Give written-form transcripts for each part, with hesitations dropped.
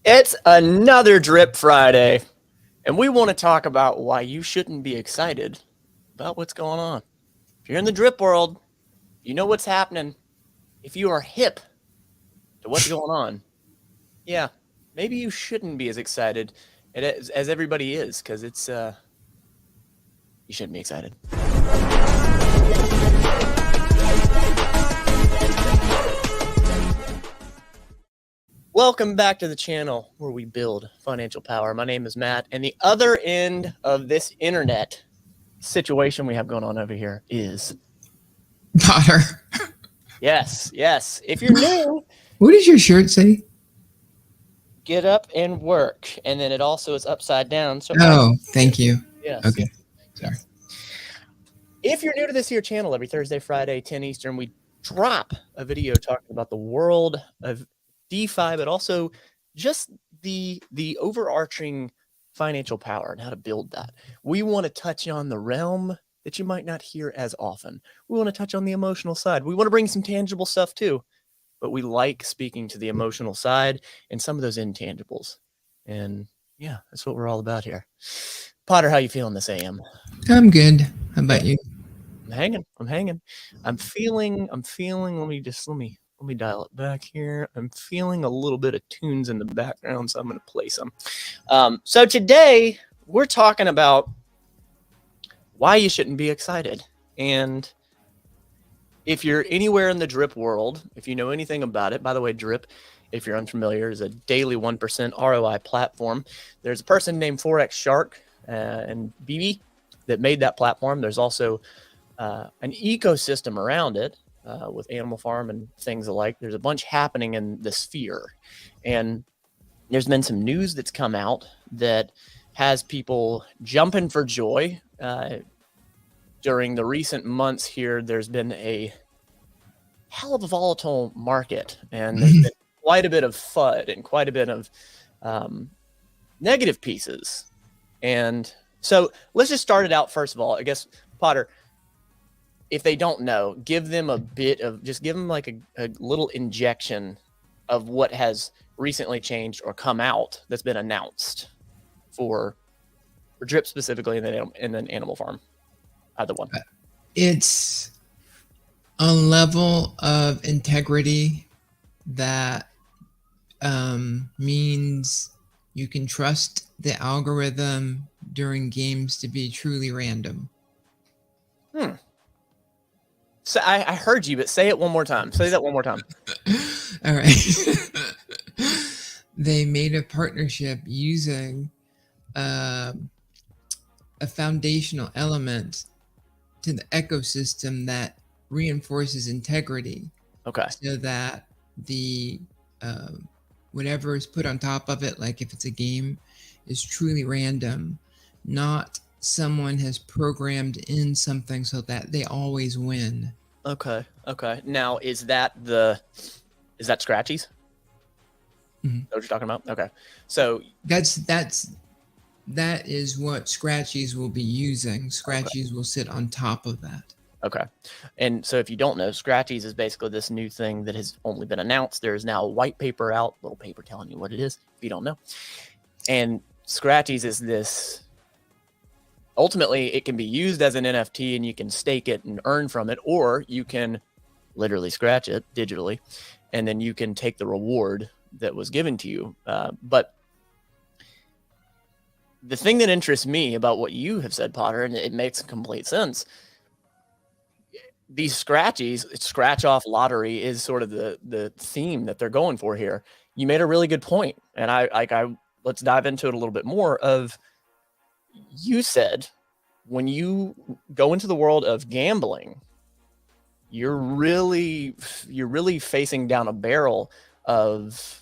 It's another Drip Friday, and we want to talk about why you shouldn't be excited about what's going on. If you're in the drip world, you know what's happening. If you are hip to what's going on, yeah, maybe you shouldn't be as excited as everybody is, because it's you shouldn't be excited. Welcome back to the channel where we build financial power. My name is Matt, and the other end of this internet situation we have going on over here is Potter. Yes. If you're new, What does your shirt say? get up and work, and then it also is upside down. So thank you. Yes. Okay. Sorry. If you're new to this here channel, every Thursday, Friday, 10 Eastern, we drop a video talking about the world of DeFi, but also just the overarching financial power and how to build that. We want to touch on the realm that you might not hear as often. We want to touch on the emotional side. We want to bring some tangible stuff too, but we like speaking to the emotional side and some of those intangibles. And yeah, that's what we're all about here. Potter, how you feeling this AM? I'm good. How about you? I'm hanging. I'm feeling, let me dial it back here. I'm feeling a little bit of tunes in the background, so I'm going to play some. So today we're talking about why you shouldn't be excited. And if you're anywhere in the drip world, if you know anything about it, by the way, drip, if you're unfamiliar, is a daily 1% ROI platform. There's a person named Forex Shark and BB that made that platform. There's also an ecosystem around it with Animal Farm and things alike. There's a bunch happening in the sphere. And there's been some news that's come out that has people jumping for joy. During the recent months here, there's been a hell of a volatile market, and there's been quite a bit of FUD and quite a bit of negative pieces. And so let's just start it out. First of all, I guess, Potter, if they don't know, give them a bit of, just give them like a little injection of what has recently changed or come out that's been announced for drip specifically, and then Animal Farm. Either one. It's a level of integrity that means you can trust the algorithm during games to be truly random. So I heard you, but say it one more time. Say that one more time. All right. They made a partnership using a foundational element to the ecosystem that reinforces integrity. Okay. So that the whatever is put on top of it, like if it's a game, is truly random, not someone has programmed in something so that they always win. Okay. Now, is that Scratchies? Mm-hmm. Is that what you're talking about? Okay. So that is what Scratchies will be using. Scratchies will sit on top of that. Okay. And so if you don't know, Scratchies is basically this new thing that has only been announced. There's now a white paper out, little paper telling you what it is, if you don't know. And Scratchies is this, ultimately it can be used as an NFT and you can stake it and earn from it, or you can literally scratch it digitally and then you can take the reward that was given to you. But the thing that interests me about what you have said, Potter, and it makes complete sense, these Scratchies, scratch off lottery is sort of the theme that they're going for here. You made a really good point, and I let's dive into it a little bit more. Of, you said when you go into the world of gambling, you're really facing down a barrel of,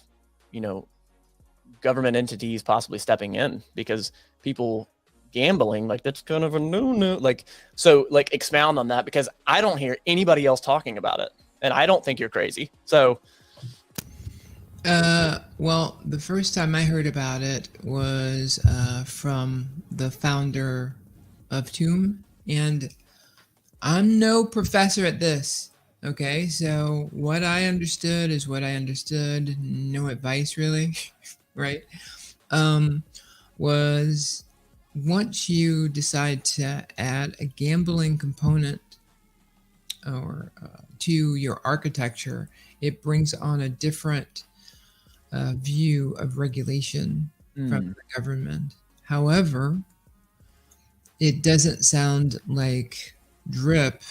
government entities possibly stepping in, because people gambling, like, that's kind of a no. Like, so, like, expound on that, because I don't hear anybody else talking about it, and I don't think you're crazy. So well, the first time I heard about it was from the founder of Tomb, and I'm no professor at this. Okay, so what I understood is what I understood. No advice, really. right? Was once you decide to add a gambling component or to your architecture, it brings on a different view of regulation from the government. However, it doesn't sound like drip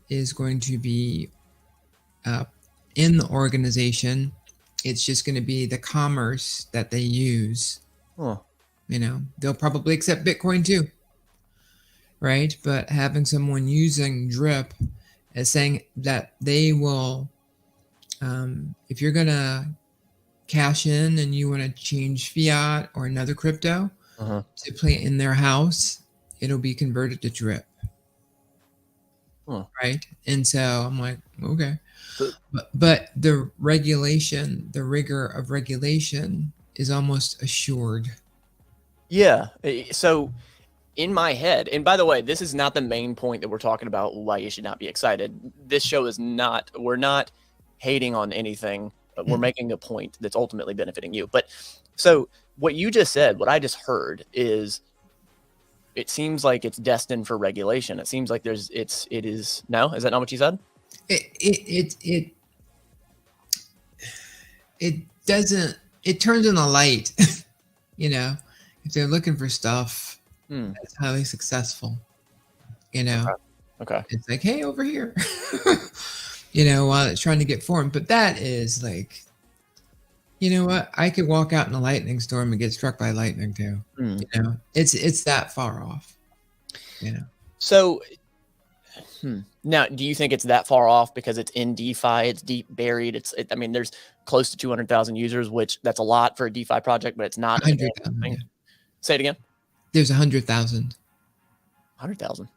is going to be in the organization. It's just going to be the commerce that they use. Huh. You know, they'll probably accept Bitcoin too, right? But having someone using drip as saying that they will, if you're going to cash in and you want to change fiat or another crypto to play in their house, it'll be converted to drip. Right. And so I'm like, okay. But the regulation, the rigor of regulation is almost assured. Yeah. So in my head, and by the way, this is not the main point that we're talking about why you should not be excited. This show is not, we're not hating on anything, but we're making a point that's ultimately benefiting you. But so what you just said, what I just heard is, it seems like it's destined for regulation. It seems like it is. No, is that not what you said? It doesn't, it turns on a light, you know, if they're looking for stuff that's highly successful, you know, okay. It's like, hey, over here, you know, while it's trying to get formed. But that is like, you know what? I could walk out in a lightning storm and get struck by lightning too. You know, it's that far off. You know. So now, do you think it's that far off because it's in DeFi? It's deep buried. I mean, there's close to 200,000 users, which that's a lot for a DeFi project, but it's not. 100,000. Yeah. Say it again. There's 100,000. 100,000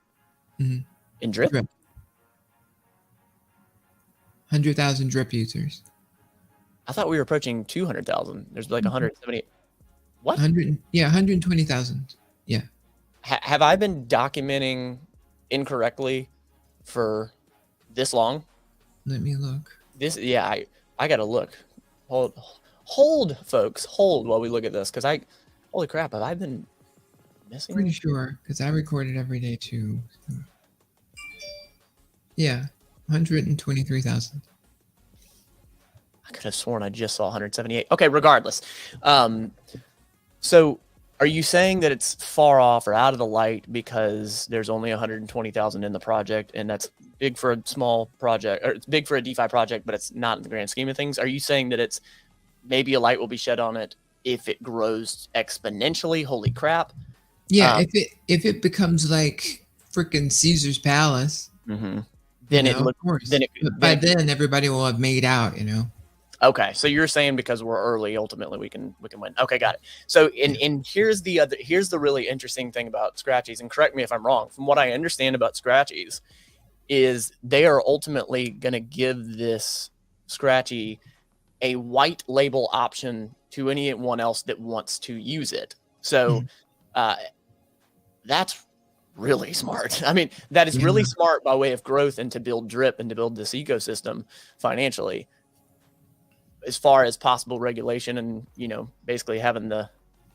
in drip. 100,000 drip users. I thought we were approaching 200,000. There's like 170. What? 120,000. Yeah. Have I been documenting incorrectly for this long? Let me look. I gotta look. Hold, folks. Hold while we look at this, because holy crap, have I been missing? Pretty sure, because I record it every day too. Yeah, 123,000. I could have sworn I just saw 178. Okay, regardless. So are you saying that it's far off or out of the light because there's only 120,000 in the project, and that's big for a small project, or it's big for a DeFi project, but it's not in the grand scheme of things? Are you saying that it's maybe a light will be shed on it if it grows exponentially? Holy crap. Yeah, if it becomes like freaking Caesar's Palace, then by then everybody will have made out, you know. Okay, so you're saying because we're early, ultimately we can win. Okay, got it. So and here's the really interesting thing about Scratchies, and correct me if I'm wrong. From what I understand about Scratchies, is they are ultimately going to give this Scratchy a white label option to anyone else that wants to use it. So that's really smart. I mean, that is really smart by way of growth and to build drip and to build this ecosystem financially. As far as possible regulation and, you know, basically having the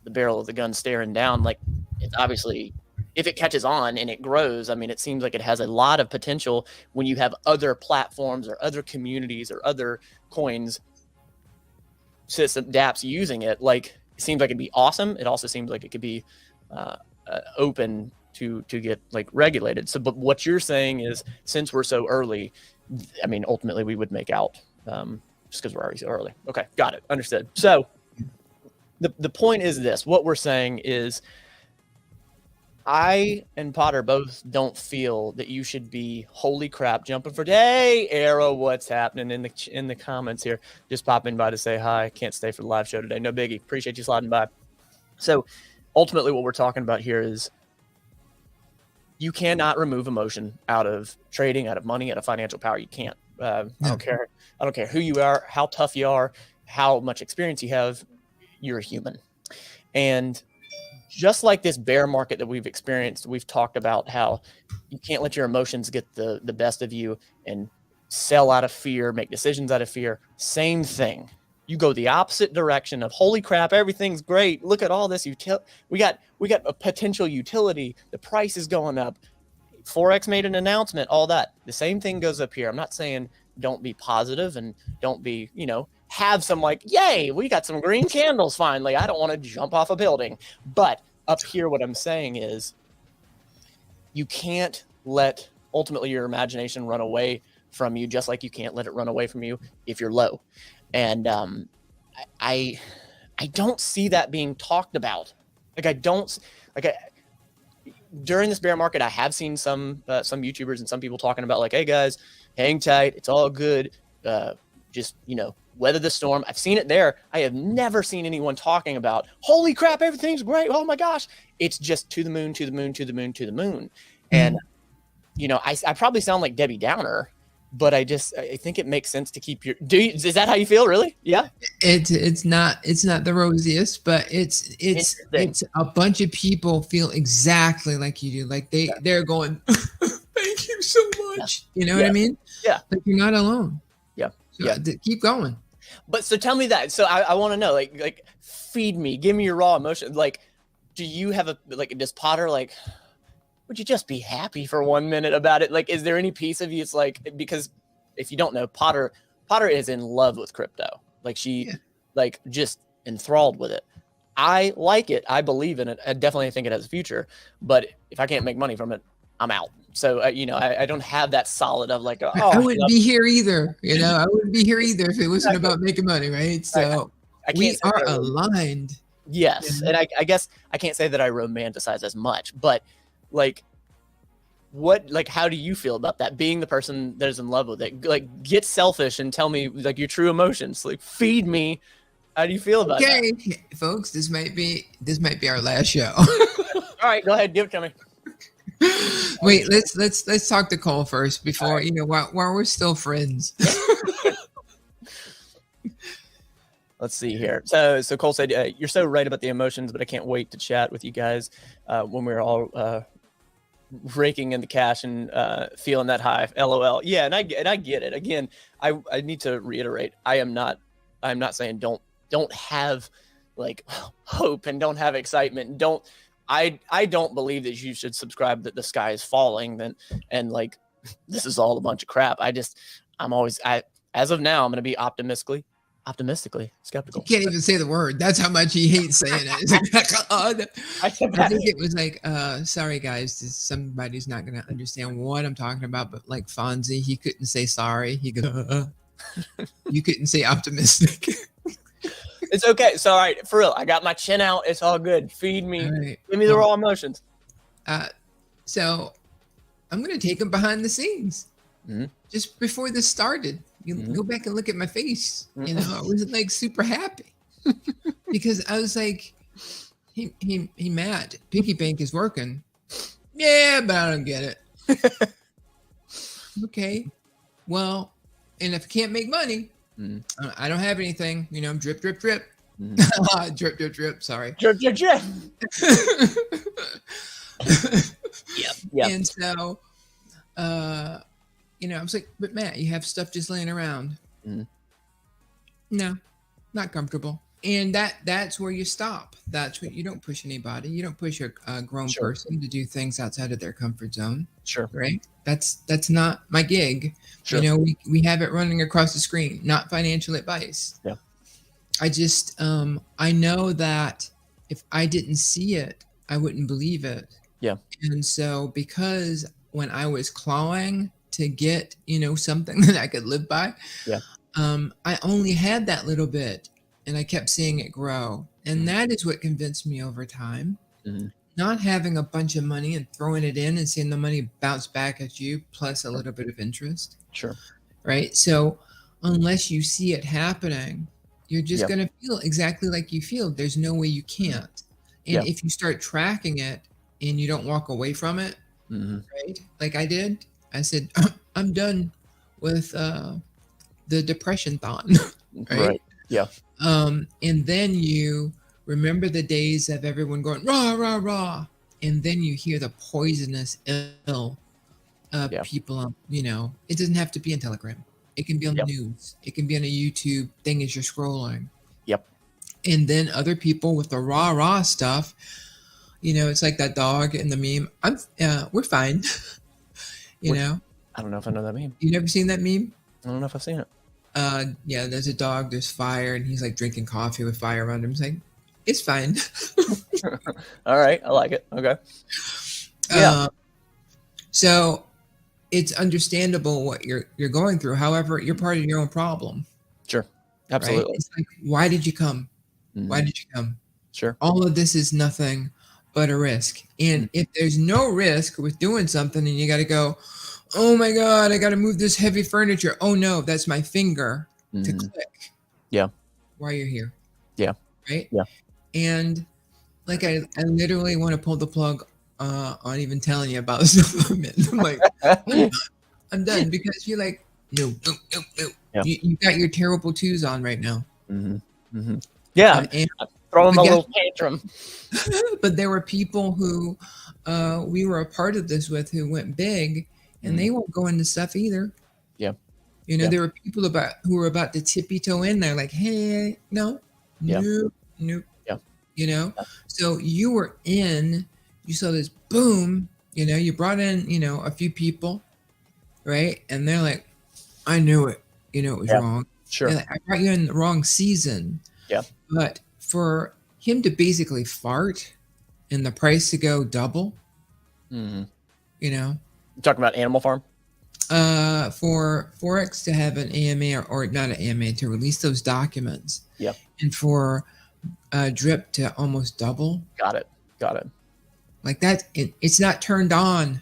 barrel of the gun staring down, like, it's obviously, if it catches on and it grows, I mean, it seems like it has a lot of potential when you have other platforms or other communities or other coins system dApps using it. Like, it seems like it'd be awesome. It also seems like it could be open to get like regulated. So, but what you're saying is, since we're so early, I mean, ultimately we would make out just because we're already so early. Okay, got it, understood. So the point is this: what we're saying is, I and Potter both don't feel that you should be, holy crap, jumping for, hey, Arrow, what's happening in the comments here? Just popping by to say hi. Can't stay for the live show today. No biggie. Appreciate you sliding by. So ultimately what we're talking about here is, you cannot remove emotion out of trading, out of money, out of financial power. You can't. I don't care. I don't care who you are, how tough you are, how much experience you have. You're a human. And just like this bear market that we've experienced, we've talked about how you can't let your emotions get the best of you and sell out of fear, make decisions out of fear. Same thing. You go the opposite direction of holy crap, everything's great. Look at all this we got a potential utility. The price is going up. Forex made an announcement, all that. The same thing goes up here. I'm not saying don't be positive and don't be, have some like, yay, we got some green candles finally. I don't want to jump off a building. But up here, what I'm saying is you can't let ultimately your imagination run away from you, just like you can't let it run away from you if you're low. And I don't see that being talked about. During this bear market, I have seen some YouTubers and some people talking about like, hey guys, hang tight, it's all good. Just, weather the storm. I've seen it there. I have never seen anyone talking about, holy crap, everything's great. Oh my gosh. It's just to the moon, to the moon, to the moon, to the moon. And, I probably sound like Debbie Downer, but I think it makes sense to keep is that how you feel? Really? Yeah. It's not the rosiest, but it's a bunch of people feel exactly like you do. Like they're going, thank you so much. Yeah. You know what I mean? Yeah. Like you're not alone. Yeah. So keep going. But so tell me that. So I want to know, like feed me, give me your raw emotion. Like, do you have does Potter would you just be happy for 1 minute about it? Like, is there any piece of you? It's like, because if you don't know, Potter is in love with crypto. Like just enthralled with it. I like it. I believe in it. I definitely think it has a future, but if I can't make money from it, I'm out. So, I don't have that solid of like, I wouldn't be here either. I wouldn't be here either if it wasn't about making money. Right. So we are aligned. Yes. And I guess I can't say that I romanticize as much, but how do you feel about that, being the person that is in love with it? Like, get selfish and tell me like your true emotions, like feed me. How do you feel about that? Okay, folks, this might be our last show. All right, go ahead, give it to me. Wait, let's talk to Cole first before, while we're still friends. Let's see here. So Cole said, you're so right about the emotions, but I can't wait to chat with you guys when we're all raking in the cash and feeling that high. LOL. Yeah, and I get it. Again, I need to reiterate, I'm not saying don't have like hope and don't have excitement. I don't believe that you should subscribe that the sky is falling and like this is all a bunch of crap. As of now, I'm going to be optimistically skeptical. You can't even say the word. That's how much he hates saying it. It's like, I think it was like, sorry guys, somebody's not going to understand what I'm talking about, but like Fonzie, he couldn't say sorry. He goes, you couldn't say optimistic. It's okay. So, all right, for real, I got my chin out. It's all good. Feed me. Right. Give me the raw emotions. So I'm going to take him behind the scenes. Mm-hmm. Just before this started, you go back and look at my face. I was like super happy because I was like, hey Matt, piggy bank is working. Yeah, but I don't get it. Okay, well, and if I can't make money, I don't have anything. I'm drip. Drip. Drip. Sorry. Drip. Yep. And so, I was like, but Matt, you have stuff just laying around. No, not comfortable. And that's where you stop. That's what you don't push anybody. You don't push a grown person to do things outside of their comfort zone. Sure. Right. That's not my gig. Sure. We have it running across the screen, not financial advice. Yeah. I just, I know that if I didn't see it, I wouldn't believe it. Yeah. And so because when I was clawing to get, something that I could live by, I only had that little bit and I kept seeing it grow. And that is what convinced me over time. Not having a bunch of money and throwing it in and seeing the money bounce back at you plus a little bit of interest. Sure. Right. So unless you see it happening, you're just going to feel exactly like you feel. There's no way you can't. And if you start tracking it and you don't walk away from it, right? Like I did, I said, I'm done with the depression thought. Right. Yeah. And then you remember the days of everyone going rah, rah, rah. And then you hear the poisonous ill of people, it doesn't have to be in Telegram. It can be on Yep. the news. It can be on a YouTube thing as you're scrolling. Yep. And then other people with the rah stuff, it's like that dog in the meme. We're fine. I don't know if I know that meme. You never seen that meme? I don't know if I've seen it. Yeah, there's a dog, there's fire, and he's like drinking coffee with fire around him. He's like, it's fine. All right, I like it. Okay. Yeah. So it's understandable what you're going through. However, you're part of your own problem. Sure. Absolutely. Right? It's like, why did you come? Mm-hmm. Why did you come? Sure. All of this is nothing but a risk. And if there's no risk with doing something and you got to go, oh my God, I got to move this heavy furniture. Oh no, that's my finger to click. Yeah. Why you're here. Yeah. Right? Yeah. And like, I literally want to pull the plug on even telling you about this. I'm like, I'm done because you're like, no. Yeah. You got your terrible twos on right now. Yeah. I'm throwing my little tantrum. But there were people who we were a part of this with who went big, and they won't go into stuff either. Yeah. There were people who were about to tippy toe in there, like, hey, no. Yeah. So you were in, you saw this boom, you brought in, a few people, right? And they're like, I knew it, it was wrong. Sure. Like, I brought you in the wrong season. Yeah. But for him to basically fart and the price to go double, You're talking about Animal Farm? For Forex to have an AMA or not an AMA to release those documents. Yep. And for drip to almost double. Got it. Like that, it's not turned on.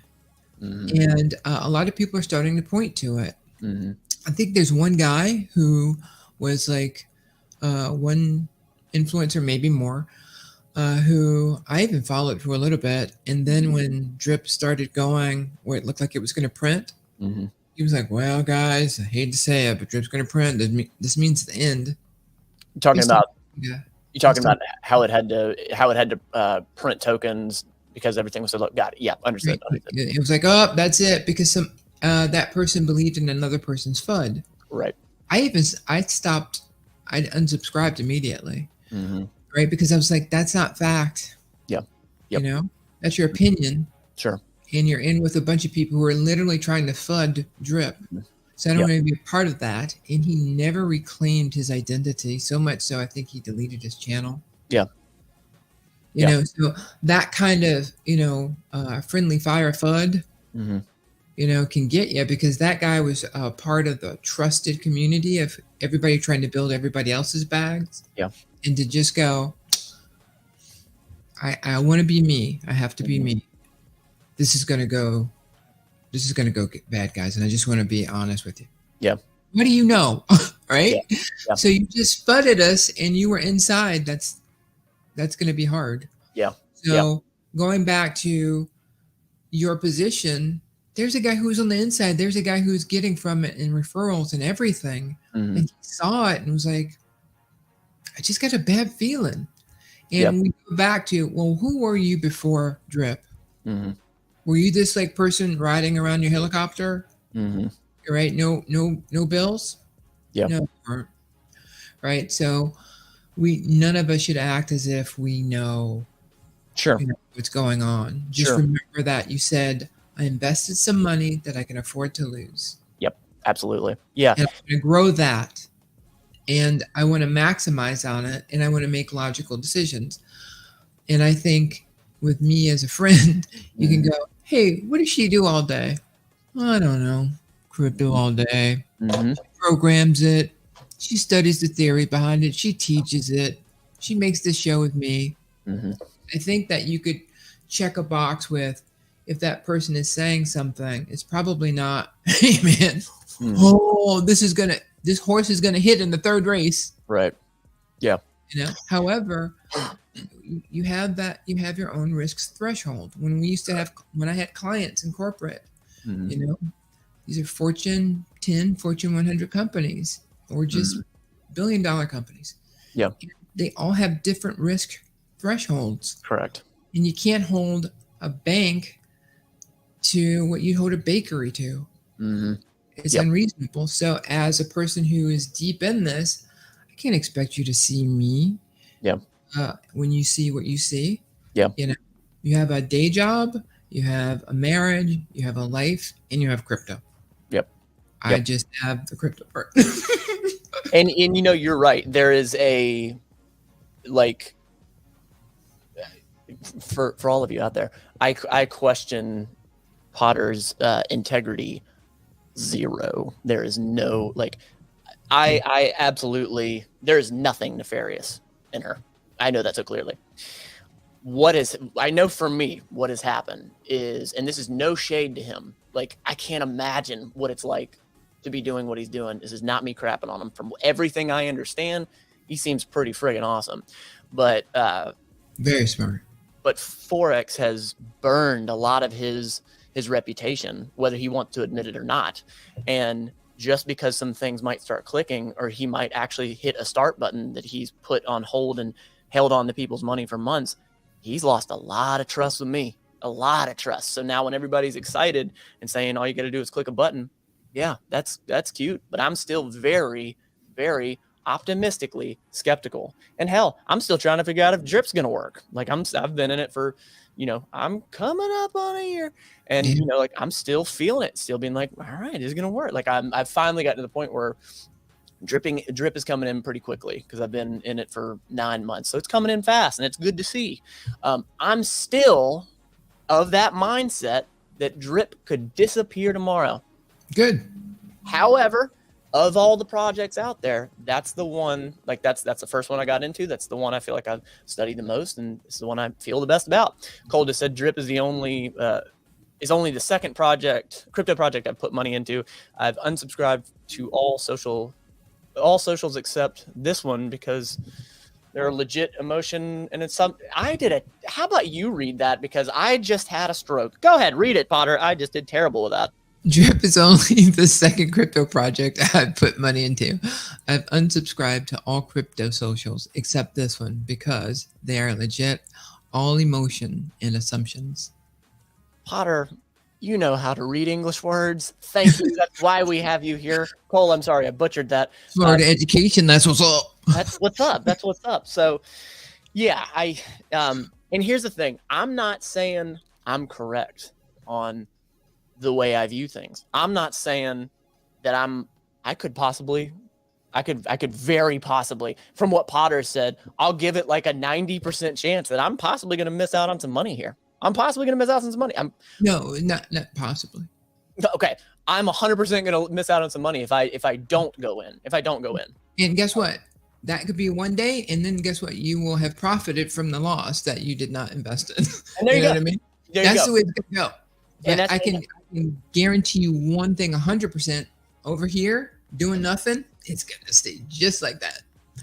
And a lot of people are starting to point to it. I think there's one guy who was like one influencer, maybe more, who I even followed for a little bit. And then when drip started going where it looked like it was going to print, he was like, well, guys, I hate to say it, but drip's going to print. This means the end. You're talking about how it had to print tokens because everything was so low. Got it. Yeah, understood. It was like, oh, that's it, because that person believed in another person's FUD. Right. I unsubscribed immediately. Right, because I was like, that's not fact. Yeah. That's your opinion. Sure. And you're in with a bunch of people who are literally trying to FUD drip. So I don't want to be a part of that. And he never reclaimed his identity, so much so I think he deleted his channel. Yeah. So that kind of, friendly fire FUD, can get you, because that guy was a part of the trusted community of everybody trying to build everybody else's bags. Yeah. And to just go, I want to be me. I have to be me. This is going to go bad, guys. And I just want to be honest with you. Yeah. What do you know? Right? Yeah. So you just fudded us and you were inside. That's going to be hard. Yeah. So going back to your position, there's a guy who's on the inside. There's a guy who's getting from it in referrals and everything. And he saw it and was like, I just got a bad feeling. And we go back to, well, who were you before drip? Were you this like person riding around your helicopter? Right? No bills? Yeah. No. Right. So none of us should act as if we know, what's going on. Just remember that you said, I invested some money that I can afford to lose. Yep. Absolutely. Yeah. And I'm going to grow that. And I want to maximize on it, and I want to make logical decisions. And I think with me as a friend, you can go, hey, what does she do all day? I don't know. Crypto all day. She programs it. She studies the theory behind it. She teaches it. She makes this show with me. I think that you could check a box with, if that person is saying something, it's probably not, hey, man, this horse is going to hit in the third race. Right. Yeah. However, you have your own risk threshold. When I had clients in corporate, these are Fortune 10, Fortune 100 companies, or just billion-dollar companies. Yeah. They all have different risk thresholds. Correct. And you can't hold a bank to what you hold a bakery to. It's unreasonable. So as a person who is deep in this, I can't expect you to see me. Yeah. When you see what you see. Yeah. You know, you have a day job, you have a marriage, you have a life, and you have crypto. Yep. I just have the crypto part. and you know, you're right. There is a, like, for all of you out there, I question Potter's integrity zero. There is no, like, I absolutely, there is nothing nefarious in her. I know that so clearly. I know for me, what has happened is, and this is no shade to him, like, I can't imagine what it's like to be doing what he's doing. This is not me crapping on him. From everything I understand, he seems pretty friggin' awesome. But very smart. But Forex has burned a lot of his reputation, whether he wants to admit it or not. And just because some things might start clicking, or he might actually hit a start button that he's put on hold and held on to people's money for months, he's lost a lot of trust with me, a lot of trust. So now when everybody's excited and saying all you got to do is click a button, yeah, that's cute. But I'm still very, very optimistically skeptical. And hell, I'm still trying to figure out if drip's going to work. Like, I've been in it for, you know, I'm coming up on a year, and you know, like, I'm still feeling it, still being like, all right, it's going to work. Like, I've finally gotten to the point where drip is coming in pretty quickly, because I've been in it for 9 months. So it's coming in fast, and it's good to see. I'm still of that mindset that drip could disappear tomorrow. Good. However, of all the projects out there, that's the one, like, that's the first one I got into. That's the one I feel like I've studied the most, and it's the one I feel the best about. Cole just said drip is only the second crypto project I've put money into. I've unsubscribed to all socials except this one, because they're legit emotion, and it's some. How about you read that, because I just had a stroke. Go ahead, read it, Potter. I just did terrible with that. Drip is only the second crypto project I've put money into. I've unsubscribed to all crypto socials except this one, because they are legit, all emotion and assumptions. Potter, you know how to read English words. Thank you. That's why we have you here. Cole, I'm sorry, I butchered that. Florida education, that's what's up. That's what's up. That's what's up. So, yeah, and here's the thing. I'm not saying I'm correct on the way I view things. I'm not saying that I could very possibly, from what Potter said, I'll give it like a 90% chance that I'm possibly going to miss out on some money here. I'm possibly going to miss out on some money. No, not possibly. Okay. I'm 100% going to miss out on some money if I don't go in. And guess what? That could be one day, and then guess what? You will have profited from the loss that you did not invest in. And there you know go. What I mean? That's the way it's going to go. And I can guarantee you one thing 100%. Over here, doing nothing, it's going to stay just like that.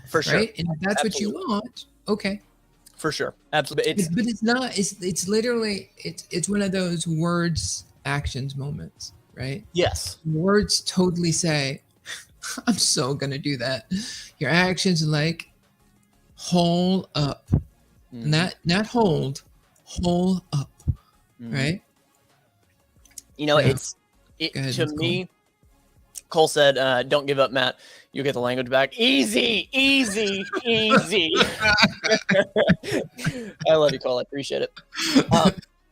For sure. Right? And if that's Absolutely. What you want, okay. For sure. Absolutely. But it's not, it's literally, it's one of those words, actions moments, right? Yes. Words totally say, I'm so going to do that. Your actions are like, hold up. Not hold up. Right? You know, to me, Cole said, don't give up, Matt. You'll get the language back. Easy. I love you, Cole. I appreciate it.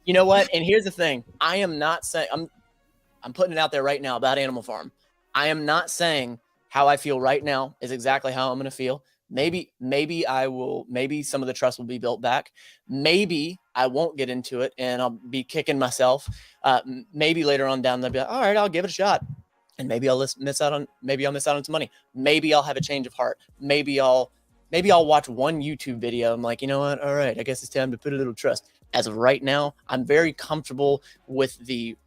You know what? And here's the thing. I am not saying, I'm putting it out there right now about Animal Farm. I am not saying how I feel right now is exactly how I'm going to feel. Maybe some of the trust will be built back. Maybe I won't get into it and I'll be kicking myself. Maybe later on down, they'll be like, all right, I'll give it a shot. And maybe I'll miss out on some money. Maybe I'll have a change of heart. Maybe I'll watch one YouTube video. I'm like, you know what? All right, I guess it's time to put a little trust. As of right now, I'm very comfortable with the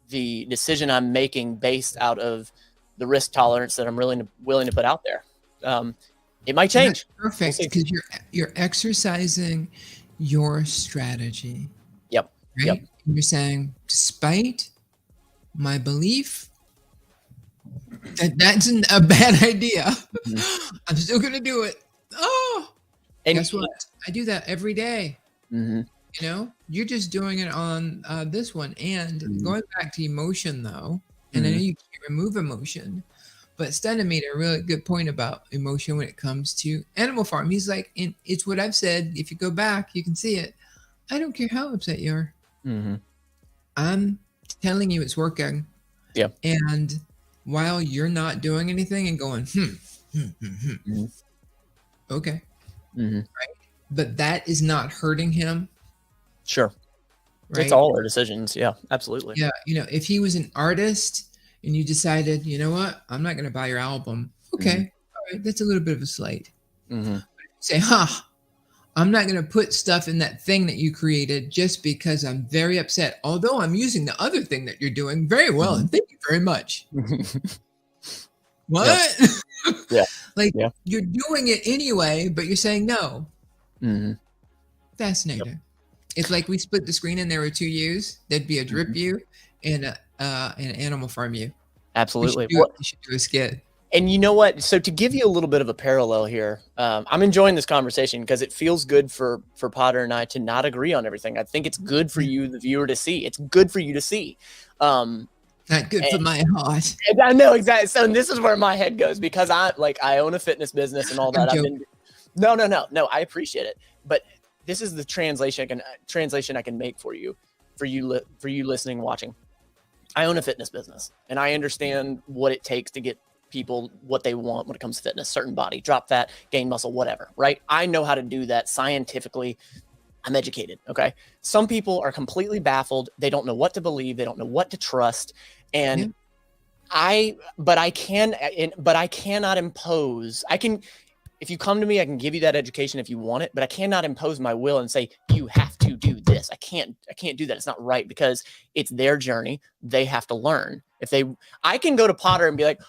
decision I'm making based out of the risk tolerance that I'm willing to put out there. It might change. That's perfect, because you're exercising your strategy. Yep. Right? Yep. You're saying, despite my belief that that's a bad idea, I'm still going to do it. Oh, and guess what? I do that every day. Mm-hmm. You know, you're just doing it on this one. And going back to emotion, though, And I know you can't remove emotion, but Stunna made a really good point about emotion when it comes to Animal Farm. He's like, and it's what I've said. If you go back, you can see it. I don't care how upset you are. I'm telling you it's working. Yeah. And while you're not doing anything and going, okay. Right. But that is not hurting him. Sure. Right? It's all our decisions. Yeah, absolutely. Yeah. You know, if he was an artist and you decided, you know what, I'm not going to buy your album. Okay. All right. That's a little bit of a slight. Say, I'm not going to put stuff in that thing that you created just because I'm very upset. Although I'm using the other thing that you're doing very well. And thank you very much. What? Yeah. Like you're doing it anyway, but you're saying no. Fascinating. Yep. If like we split the screen and there were 2 U's, there'd be a drip view and an Animal Farm view. Absolutely. We should do a skit. And you know what? So to give you a little bit of a parallel here, I'm enjoying this conversation because it feels good for Potter and I to not agree on everything. I think it's good for you, the viewer, to see. It's good for you to see. Not good for my heart. I know, exactly. So this is where my head goes because I own a fitness business and all that. No, I appreciate it. But this is the translation I can make for you listening, watching. I own a fitness business and I understand what it takes to get people what they want when it comes to fitness, certain body, drop fat, gain muscle, whatever, right? I know how to do that scientifically. I'm educated. Okay. Some people are completely baffled. They don't know what to believe. They don't know what to trust. And I cannot impose. If you come to me, I can give you that education if you want it, but I cannot impose my will and say, you have to do this. I can't do that. It's not right because it's their journey. They have to learn. I can go to Potter and be like,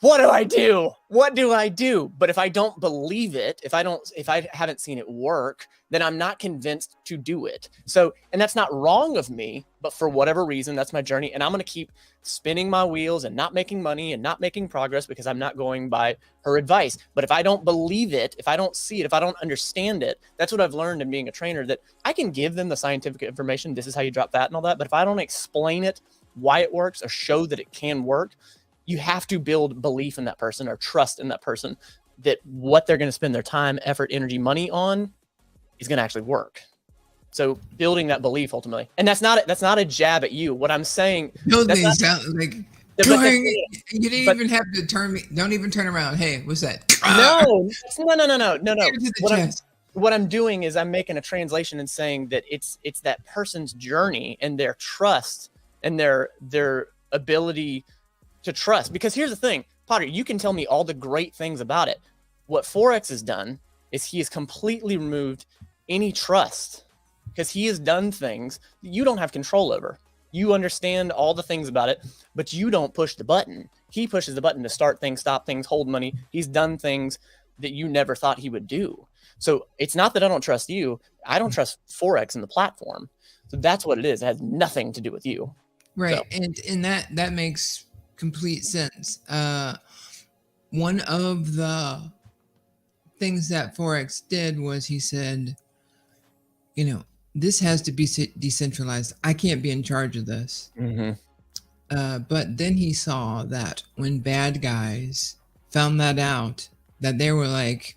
what do I do? What do I do? But if I don't believe it, if I haven't seen it work, then I'm not convinced to do it. So, and that's not wrong of me, but for whatever reason, that's my journey. And I'm going to keep spinning my wheels and not making money and not making progress because I'm not going by her advice. But if I don't believe it, if I don't see it, if I don't understand it, that's what I've learned in being a trainer, that I can give them the scientific information. This is how you drop fat and all that. But if I don't explain it, why it works, or show that it can work, you have to build belief in that person or trust in that person that what they're going to spend their time, effort, energy, money on is going to actually work. So building that belief ultimately, and that's not a jab at you. What I'm saying, you didn't even have to turn me. Don't even turn around. Hey, what's that? No. What I'm doing is I'm making a translation and saying that it's that person's journey and their trust and their ability to trust. Because here's the thing, Potter, you can tell me all the great things about it. What Forex has done is he has completely removed any trust because he has done things that you don't have control over. You understand all the things about it, but you don't push the button. He pushes the button to start things, stop things, hold money. He's done things that you never thought he would do. So it's not that I don't trust you. I don't trust Forex and the platform. So that's what it is. It has nothing to do with you. Right. So. And that makes complete sense. One of the things that Forex did was he said, this has to be decentralized. I can't be in charge of this. But then he saw that when bad guys found that out, that they were like,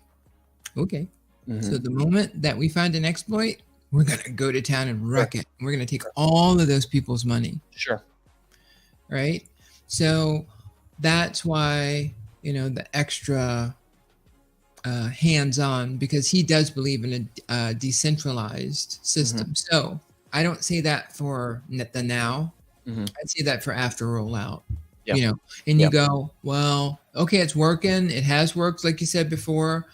okay, so the moment that we find an exploit, we're going to go to town and wreck it. We're going to take all of those people's money. Sure. Right? So that's why, the extra hands-on, because he does believe in a decentralized system. So I don't say that for the now. I'd say that for after rollout, and you go, well, okay, it's working. It has worked. Like you said before,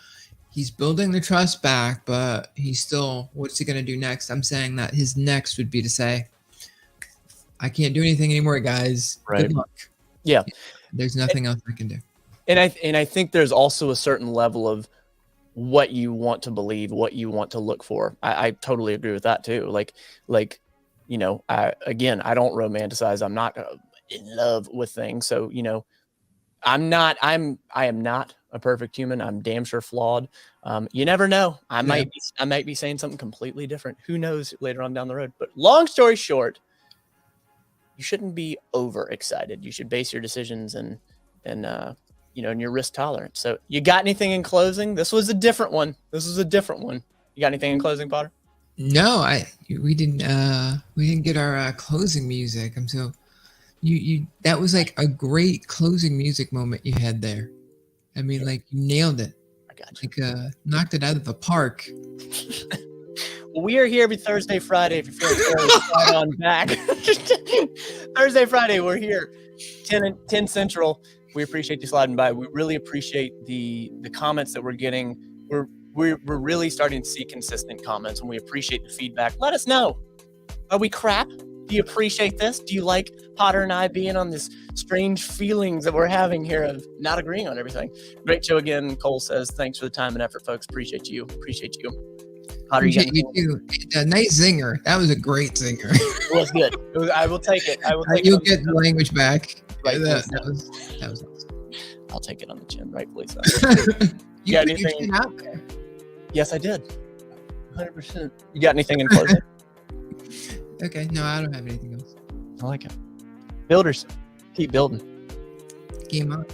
he's building the trust back, but he's still, what's he going to do next? I'm saying that his next would be to say, I can't do anything anymore, guys. Right. Good luck. Yeah. There's nothing else I can do. And I think there's also a certain level of what you want to believe, what you want to look for. I totally agree with that too. I don't romanticize. I'm not in love with things. So, I am not a perfect human. I'm damn sure flawed. You never know. I might be saying something completely different. Who knows later on down the road, but long story short, be overexcited. You should base your decisions and in your risk tolerance. So you got anything in closing? This was a different one. You got anything in closing, Potter? No, we didn't get our closing music. I'm so you that was like a great closing music moment you had there. I mean, like, you nailed it. I got you. Like, knocked it out of the park. Well, we are here every Thursday, Friday. If you're feeling slide on back. Thursday, Friday, we're here 10 Central. We appreciate you sliding by. We really appreciate the comments that we're getting. We're really starting to see consistent comments, and we appreciate the feedback. Let us know. Are we crap? Do you appreciate this? Do you like Potter and I being on this strange feelings that we're having here of not agreeing on everything? Great show again. Cole says, thanks for the time and effort, folks. Appreciate you. Potter, you too. Nice zinger. That was a great zinger. It was good. I will take it. You'll get the language back. Right, that was awesome. I'll take it on the chin, rightfully so. You got put anything? your chin out there. Yes, I did. 100%. You got anything in closing? Okay, no, I don't have anything else. I like it. Builders, keep building. Game on.